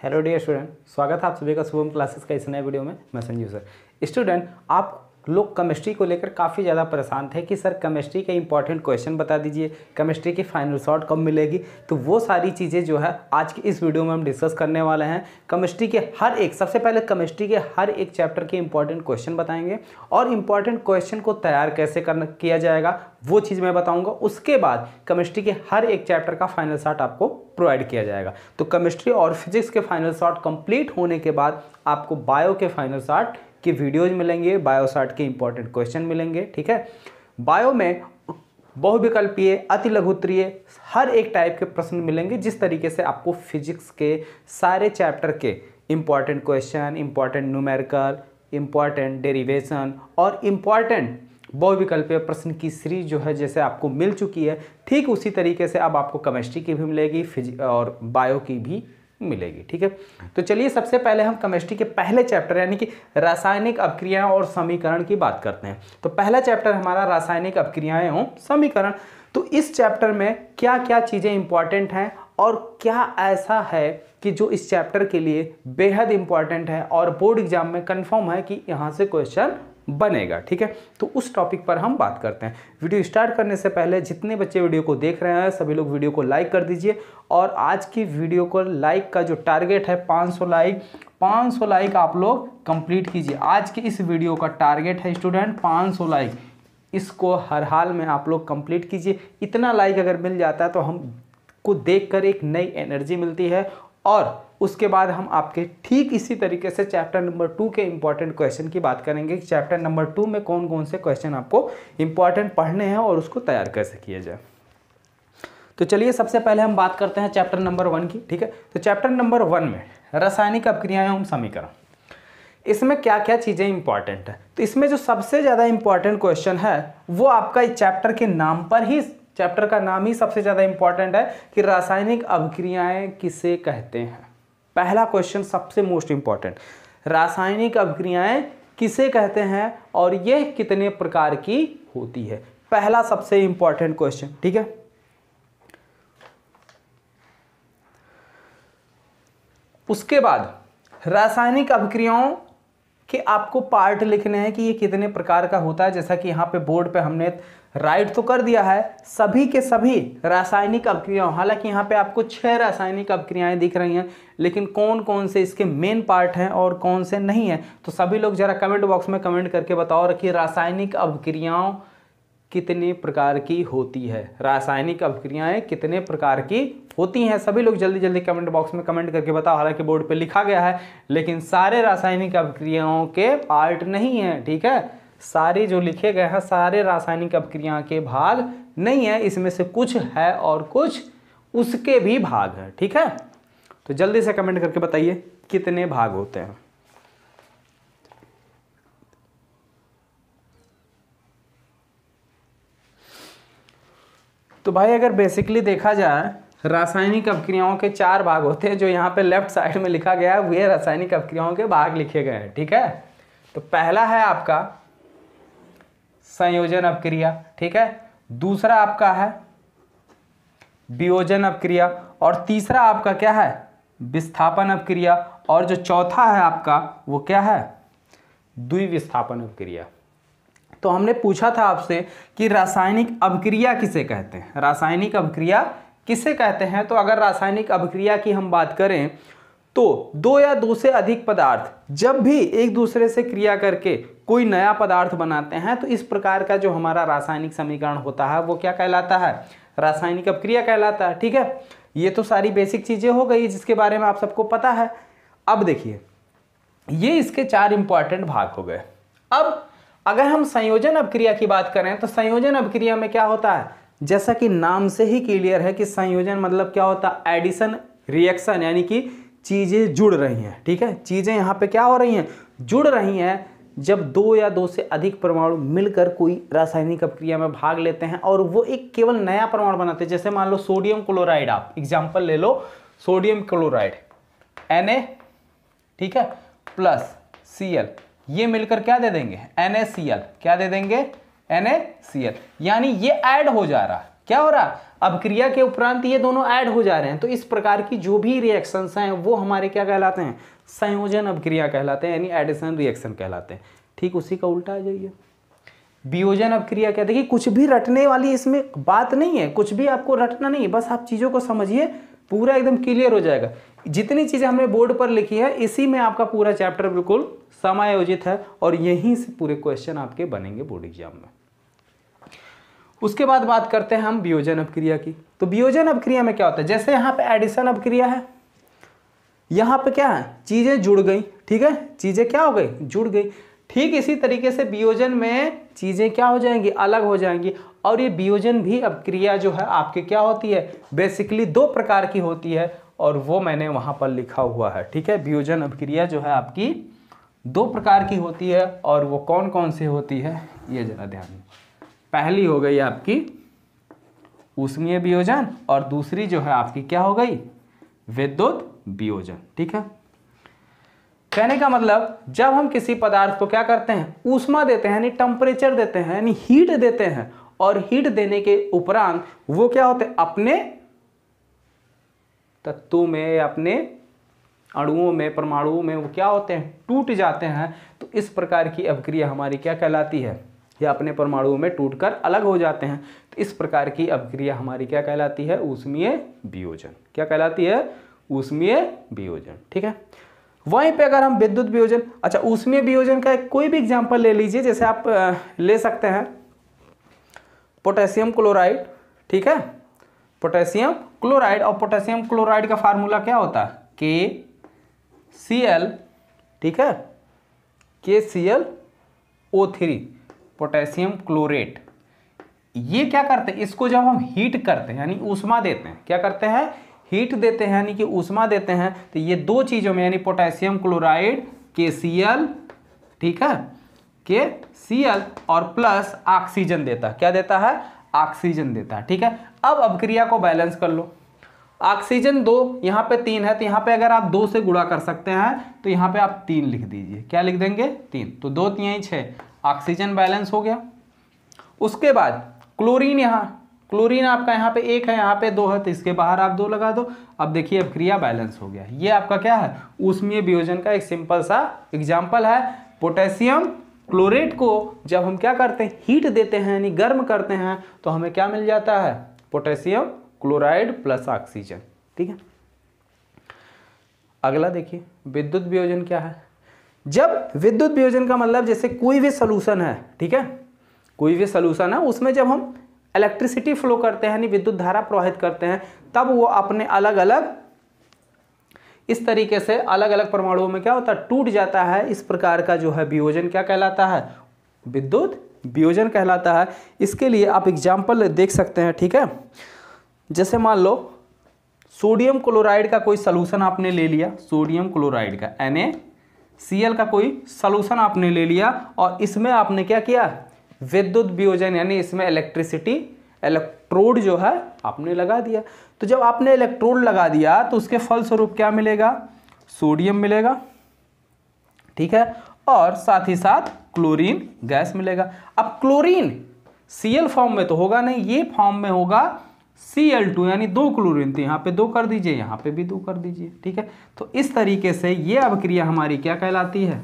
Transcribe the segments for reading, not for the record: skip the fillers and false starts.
Hello dear student, स्वागत है आप सभी का शुभम क्लासेस का इस नए वीडियो में। मैं संजीव सर। स्टूडेंट, आप लोग केमिस्ट्री को लेकर काफ़ी ज़्यादा परेशान थे कि सर केमिस्ट्री के इंपॉर्टेंट क्वेश्चन बता दीजिए, केमिस्ट्री की फाइनल शॉट कब मिलेगी। तो वो सारी चीज़ें जो है आज की इस वीडियो में हम डिस्कस करने वाले हैं। केमिस्ट्री के सबसे पहले केमिस्ट्री के हर एक चैप्टर के इंपॉर्टेंट क्वेश्चन बताएंगे और इंपॉर्टेंट क्वेश्चन को तैयार कैसे किया जाएगा वो चीज़ मैं बताऊँगा। उसके बाद केमिस्ट्री के हर एक चैप्टर का फाइनल शॉट आपको प्रोवाइड किया जाएगा। तो केमिस्ट्री और फिजिक्स के फाइनल शॉट कंप्लीट होने के बाद आपको बायो के फाइनल शॉट के वीडियोज मिलेंगे, बायो शॉट के इंपॉर्टेंट क्वेश्चन मिलेंगे। ठीक है, बायो में बहुविकल्पीय, अति लघुत्तरीय हर एक टाइप के प्रश्न मिलेंगे। जिस तरीके से आपको फिजिक्स के सारे चैप्टर के important question, important numerical, important derivation और इंपॉर्टेंट बहुविकल्पीय प्रश्न की सीरीज जो है जैसे आपको मिल चुकी है, ठीक उसी तरीके से अब आपको केमिस्ट्री की भी मिलेगी, फिजिक्स और बायो की भी मिलेगी। ठीक है, तो चलिए सबसे पहले हम केमिस्ट्री के पहले चैप्टर यानी कि रासायनिक अभिक्रियाएं और समीकरण की बात करते हैं। तो पहला चैप्टर हमारा रासायनिक अभिक्रियाएं और समीकरण। तो इस चैप्टर में क्या क्या चीज़ें इंपॉर्टेंट हैं और क्या ऐसा है कि जो इस चैप्टर के लिए बेहद इंपॉर्टेंट है और बोर्ड एग्जाम में कंफर्म है कि यहाँ से क्वेश्चन बनेगा। ठीक है, तो उस टॉपिक पर हम बात करते हैं। वीडियो स्टार्ट करने से पहले जितने बच्चे वीडियो को देख रहे हैं सभी लोग वीडियो को लाइक कर दीजिए। और आज की वीडियो को लाइक का जो टारगेट है 500 लाइक आप लोग कंप्लीट कीजिए। आज की इस वीडियो का टारगेट है स्टूडेंट 500 लाइक। इसको हर हाल में आप लोग कंप्लीट कीजिए। इतना लाइक अगर मिल जाता है तो हमको देखकर एक नई एनर्जी मिलती है और उसके बाद हम आपके ठीक इसी तरीके से चैप्टर नंबर 2 के इंपॉर्टेंट क्वेश्चन की बात करेंगे कि चैप्टर नंबर 2 में कौन कौन से क्वेश्चन आपको इंपॉर्टेंट पढ़ने हैं और उसको तैयार कैसे किया जाए। तो चलिए सबसे पहले हम बात करते हैं चैप्टर नंबर 1 की। ठीक है, तो चैप्टर नंबर 1 में रासायनिक अभिक्रियाएं एवं समीकरण, इसमें क्या क्या चीज़ें इंपॉर्टेंट है। तो इसमें जो सबसे ज़्यादा इंपॉर्टेंट क्वेश्चन है वो आपका इस चैप्टर के नाम पर ही, चैप्टर का नाम ही सबसे ज़्यादा इंपॉर्टेंट है कि रासायनिक अभिक्रियाएं किसे कहते हैं। पहला क्वेश्चन सबसे मोस्ट इंपॉर्टेंट, रासायनिक अभिक्रियाएं किसे कहते हैं और यह कितने प्रकार की होती है। पहला सबसे इंपॉर्टेंट क्वेश्चन। ठीक है, उसके बाद रासायनिक अभिक्रियाओं कि आपको पार्ट लिखने हैं कि ये कितने प्रकार का होता है। जैसा कि यहाँ पे बोर्ड पे हमने राइट तो कर दिया है सभी के सभी रासायनिक अभिक्रियाओं। हालांकि यहाँ पे आपको 6 रासायनिक अभिक्रियाएं दिख रही हैं, लेकिन कौन कौन से इसके मेन पार्ट हैं और कौन से नहीं हैं। तो सभी लोग जरा कमेंट बॉक्स में कमेंट करके बताओ कि रासायनिक अभिक्रियाओं कितने प्रकार की होती है। रासायनिक अभिक्रियाएं कितने प्रकार की होती हैं, सभी लोग जल्दी जल्दी कमेंट बॉक्स में कमेंट करके बताओ। हालांकि बोर्ड पे लिखा गया है लेकिन सारे रासायनिक अभिक्रियाओं के पार्ट नहीं है। ठीक है, सारे जो लिखे गए हैं सारे रासायनिक अभिक्रिया के भाग नहीं है, इसमें से कुछ है और कुछ उसके भी भाग हैं। ठीक है, तो जल्दी से कमेंट करके बताइए कितने भाग होते हैं। तो भाई अगर बेसिकली देखा जाए रासायनिक अभिक्रियाओं के 4 भाग होते हैं। जो यहाँ पे लेफ्ट साइड में लिखा गया है वे रासायनिक अभिक्रियाओं के भाग लिखे गए हैं। ठीक है, तो पहला है आपका संयोजन अभिक्रिया। ठीक है, दूसरा आपका है वियोजन अभिक्रिया और तीसरा आपका क्या है विस्थापन अभिक्रिया और जो चौथा है आपका वो क्या है द्विविस्थापन अभिक्रिया। तो हमने पूछा था आपसे कि रासायनिक अभिक्रिया किसे कहते हैं, रासायनिक अभिक्रिया किसे कहते हैं। तो अगर रासायनिक अभिक्रिया की हम बात करें तो 2 या 2 से अधिक पदार्थ जब भी एक दूसरे से क्रिया करके कोई नया पदार्थ बनाते हैं तो इस प्रकार का जो हमारा रासायनिक समीकरण होता है वो क्या कहलाता है, रासायनिक अभिक्रिया कहलाता है। ठीक है, ये तो सारी बेसिक चीजें हो गई जिसके बारे में आप सबको पता है। अब देखिए ये इसके 4 इंपॉर्टेंट भाग हो गए। अब अगर हम संयोजन अभिक्रिया की बात करें तो संयोजन अभिक्रिया में क्या होता है, जैसा कि नाम से ही क्लियर है कि संयोजन मतलब क्या होता है एडिशन रिएक्शन, यानी कि चीजें जुड़ रही हैं। ठीक है, चीजें यहाँ पे क्या हो रही हैं, जुड़ रही हैं। जब 2 या 2 से अधिक परमाणु मिलकर कोई रासायनिक अभिक्रिया में भाग लेते हैं और वो एक केवल नया परमाणु बनाते हैं। जैसे मान लो सोडियम क्लोराइड, आप एग्जाम्पल ले लो सोडियम क्लोराइड Na, ठीक है, प्लस Cl, ये मिलकर क्या दे देंगे NaCl, क्या दे देंगे NaCl, यानी ये ऐड हो जा रहा है। क्या हो रहा, अपक्रिया के उपरांत ये दोनों ऐड हो जा रहे हैं। तो इस प्रकार की जो भी रिएक्शंस हैं वो हमारे क्या कहलाते हैं, संयोजन अपक्रिया कहलाते हैं, यानी एडिशन रिएक्शन कहलाते हैं। ठीक उसी का उल्टा आ जाइए, वियोजन अपक्रिया क्या। देखिए कुछ भी रटने वाली इसमें बात नहीं है, कुछ भी आपको रटना नहीं है, बस आप चीज़ों को समझिए, पूरा एकदम क्लियर हो जाएगा। जितनी चीज़ें हमने बोर्ड पर लिखी है इसी में आपका पूरा चैप्टर बिल्कुल समायोजित है और यहीं से पूरे क्वेश्चन आपके बनेंगे बोर्ड एग्जाम में। उसके बाद बात करते हैं हम वियोजन अपक्रिया की। तो वियोजन अपक्रिया में क्या होता है, जैसे यहाँ पे एडिशन अपक्रिया है, यहाँ पे क्या है, चीजें जुड़ गई, ठीक है, चीजें क्या हो गई, जुड़ गई। ठीक इसी तरीके से वियोजन में चीजें क्या हो जाएंगी, अलग हो जाएंगी। और ये वियोजन भी अपक्रिया जो है आपके क्या होती है, बेसिकली दो प्रकार की होती है और वो मैंने वहां पर लिखा हुआ है। ठीक है, वियोजन अपक्रिया जो है आपकी दो प्रकार की होती है और वो कौन कौन सी होती है ये जरा ध्यान दें। पहली हो गई आपकी ऊष्मीय वियोजन और दूसरी जो है आपकी क्या हो गई, विद्युत वियोजन। ठीक है, कहने का मतलब जब हम किसी पदार्थ को क्या करते हैं, ऊष्मा देते हैं यानी टेम्परेचर देते हैं यानी हीट देते हैं, और हीट देने के उपरांत वो क्या होते हैं, अपने तत्वों में, अपने अणुओं में, परमाणुओं में वो क्या होते हैं, टूट जाते हैं। तो इस प्रकार की अपक्रिया हमारी क्या कहलाती है, या अपने परमाणुओं में टूटकर अलग हो जाते हैं। तो इस प्रकार की अपक्रिया हमारी क्या कहलाती है, ऊष्मीय वियोजन। क्या कहलाती है, ऊष्मीय वियोजन। ठीक है, वहीं पे अगर हम विद्युत वियोजन, अच्छा ऊष्मीय वियोजन का कोई भी एग्जांपल ले लीजिए, जैसे आप ले सकते हैं पोटेशियम क्लोराइड। ठीक है, पोटेशियम क्लोराइड, और पोटेशियम क्लोराइड का फार्मूला क्या होता है, KCl। ठीक है, KClO3, पोटेशियम क्लोरेट। ये क्या करते हैं, इसको जब हम हीट करते हैं यानी ऊष्मा देते हैं, क्या करते हैं, हीट देते हैं यानी कि ऊष्मा देते हैं, तो ये दो चीजों में यानी पोटेशियम क्लोराइड KCl, ठीक है, KCl और प्लस ऑक्सीजन देता है। क्या देता है, ऑक्सीजन देता है। ठीक है, अब अपक्रिया को बैलेंस कर लो। ऑक्सीजन 2, यहाँ पे 3 है, तो यहाँ पे अगर आप 2 से गुणा कर सकते हैं तो यहाँ पे आप 3 लिख दीजिए। क्या लिख देंगे, 3, तो 2 3 6, ऑक्सीजन बैलेंस हो गया। उसके बाद क्लोरीन, यहाँ क्लोरीन आपका यहाँ पे 1 है, यहाँ पे 2 है, तो इसके बाहर आप 2 लगा दो। अब देखिए अपक्रिया बैलेंस हो गया। ये आपका क्या है, ऊष्मीय वियोजन का एक सिंपल सा एग्जाम्पल है। पोटेशियम क्लोरेट को जब हम क्या करते हैं, हीट देते हैं यानी गर्म करते हैं, तो हमें क्या मिल जाता है, पोटेशियम क्लोराइड प्लस ऑक्सीजन। ठीक है, अगला देखिए विद्युत वियोजन क्या है। जब विद्युत वियोजन का मतलब जैसे कोई भी सॉल्यूशन है, ठीक है, कोई भी सॉल्यूशन है, उसमें जब हम इलेक्ट्रिसिटी फ्लो करते हैं यानी विद्युत धारा प्रवाहित करते हैं, तब वो अपने अलग अलग इस तरीके से अलग अलग परमाणुओं में क्या होता है, टूट जाता है। इस प्रकार का जो है वियोजन क्या कहलाता है, विद्युत वियोजन कहलाता है। इसके लिए आप एग्जाम्पल देख सकते हैं। ठीक है, जैसे मान लो सोडियम क्लोराइड का कोई सॉल्यूशन आपने ले लिया, सोडियम क्लोराइड का NaCl का कोई सॉल्यूशन आपने ले लिया, और इसमें आपने क्या किया, विद्युत वियोजन यानी इसमें इलेक्ट्रोड जो है आपने लगा दिया। तो जब आपने इलेक्ट्रोड लगा दिया तो उसके फलस्वरूप क्या मिलेगा, सोडियम मिलेगा। ठीक है, और साथ ही साथ क्लोरीन गैस मिलेगा। अब क्लोरीन Cl फॉर्म में तो होगा नहीं, ये फॉर्म में होगा Cl2 यानी 2 क्लोरीन। तो यहाँ पे 2 कर दीजिए, यहाँ पे भी 2 कर दीजिए। ठीक है, तो इस तरीके से ये अपक्रिया हमारी क्या कहलाती है,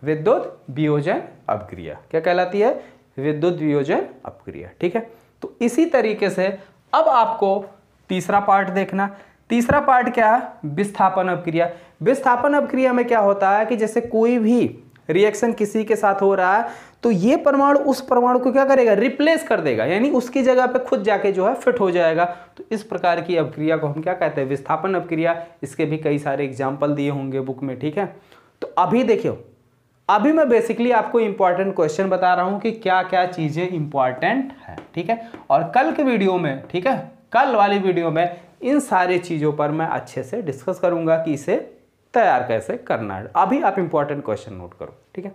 विद्युत वियोजन अपक्रिया। क्या कहलाती है, विद्युत वियोजन अपक्रिया। ठीक है, तो इसी तरीके से अब आपको तीसरा पार्ट देखना। तीसरा पार्ट क्या है, विस्थापन अपक्रिया। विस्थापन अपक्रिया में क्या होता है कि जैसे कोई भी रिएक्शन किसी के साथ हो रहा है, तो ये परमाणु उस परमाणु को क्या करेगा, रिप्लेस कर देगा, यानी उसकी जगह पे खुद जाके जो है फिट हो जाएगा। तो इस प्रकार की अपक्रिया को हम क्या कहते हैं, विस्थापन अपक्रिया। इसके भी कई सारे एग्जाम्पल दिए होंगे बुक में। ठीक है, तो अभी देखियो, अभी मैं बेसिकली आपको इंपॉर्टेंट क्वेश्चन बता रहा हूं कि क्या क्या चीजें इंपॉर्टेंट है। ठीक है, और कल के वीडियो में, ठीक है, कल वाली वीडियो में इन सारी चीजों पर मैं अच्छे से डिस्कस करूंगा कि इसे तैयार कैसे करना है। अभी आप इंपॉर्टेंट क्वेश्चन नोट करो। ठीक है,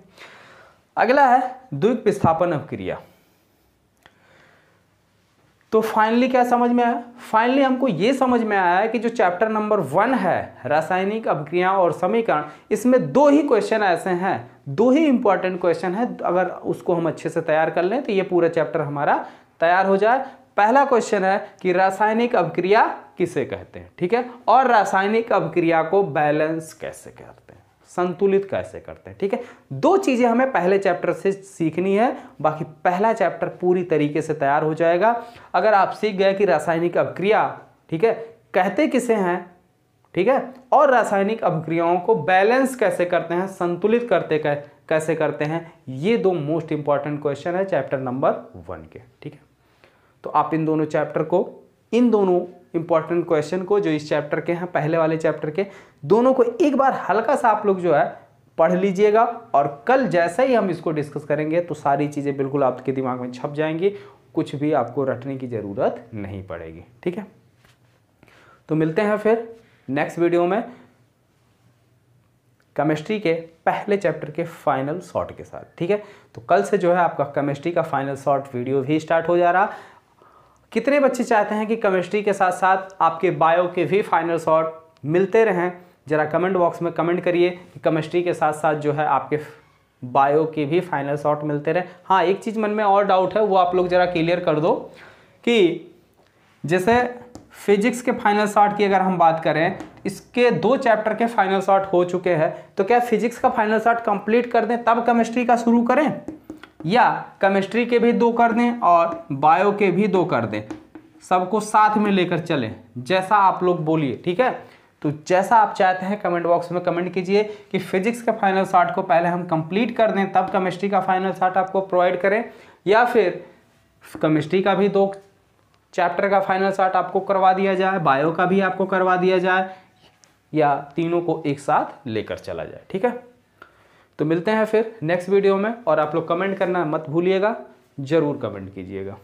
अगला है द्विक विस्थापन अपक्रिया। तो फाइनली क्या समझ में आया? फाइनली हमको ये समझ में आया है कि जो चैप्टर नंबर 1 है रासायनिक अभिक्रिया और समीकरण, इसमें 2 ही क्वेश्चन ऐसे हैं, 2 ही इंपॉर्टेंट क्वेश्चन है। अगर उसको हम अच्छे से तैयार कर लें तो ये पूरा चैप्टर हमारा तैयार हो जाए। पहला क्वेश्चन है कि रासायनिक अभिक्रिया किसे कहते हैं, ठीक है, और रासायनिक अभिक्रिया को बैलेंस कैसे करते हैं, संतुलित कैसे करते हैं, ठीक है। 2 चीजें हमें पहले चैप्टर से सीखनी है, बाकी पहला चैप्टर पूरी तरीके से तैयार हो जाएगा। अगर आप सीख गए कि रासायनिक अभिक्रिया, ठीक है, कहते किसे हैं, ठीक है, और रासायनिक अभिक्रियाओं को बैलेंस कैसे करते हैं, संतुलित कैसे करते हैं, ये 2 मोस्ट इंपॉर्टेंट क्वेश्चन है चैप्टर नंबर 1 के, ठीक है। तो आप इन दोनों चैप्टर को, इन दोनों इंपॉर्टेंट क्वेश्चन को जो इस चैप्टर के हैं, पहले वाले चैप्टर के, दोनों को एक बार हल्का सा आप लोग जो है पढ़ लीजिएगा, और कल जैसे ही हम इसको डिस्कस करेंगे तो सारी चीज़ें बिल्कुल आपके दिमाग में छप जाएंगी, कुछ भी आपको रटने की ज़रूरत नहीं पड़ेगी, ठीक है। तो मिलते हैं फिर नेक्स्ट वीडियो में केमिस्ट्री के पहले चैप्टर के फाइनल शॉर्ट के साथ, ठीक है। तो कल से जो है आपका केमिस्ट्री का फाइनल शॉर्ट वीडियो भी स्टार्ट हो जा रहा। कितने बच्चे चाहते हैं कि केमिस्ट्री के साथ साथ आपके बायो के भी फाइनल शॉर्ट मिलते रहें? जरा कमेंट बॉक्स में कमेंट करिए कि केमिस्ट्री के साथ साथ जो है आपके बायो के भी फाइनल शॉर्ट मिलते रहे। हाँ, एक चीज़ मन में और डाउट है, वो आप लोग जरा क्लियर कर दो कि जैसे फिजिक्स के फाइनल शॉर्ट की अगर हम बात करें, इसके 2 चैप्टर के फाइनल शॉर्ट हो चुके हैं, तो क्या फिजिक्स का फाइनल शॉर्ट कंप्लीट कर दें तब केमिस्ट्री का शुरू करें, या केमिस्ट्री के भी 2 कर दें और बायो के भी 2 कर दें, सबको साथ में लेकर चलें? जैसा आप लोग बोलिए, ठीक है। तो जैसा आप चाहते हैं कमेंट बॉक्स में कमेंट कीजिए कि फिजिक्स के फाइनल शॉर्ट को पहले हम कंप्लीट कर दें तब केमिस्ट्री का फाइनल शॉर्ट आपको प्रोवाइड करें, या फिर केमिस्ट्री का भी 2 चैप्टर का फाइनल शॉर्ट आपको करवा दिया जाए, बायो का भी आपको करवा दिया जाए, या तीनों को एक साथ लेकर चला जाए, ठीक है। तो मिलते हैं फिर नेक्स्ट वीडियो में, और आप लोग कमेंट करना मत भूलिएगा, ज़रूर कमेंट कीजिएगा।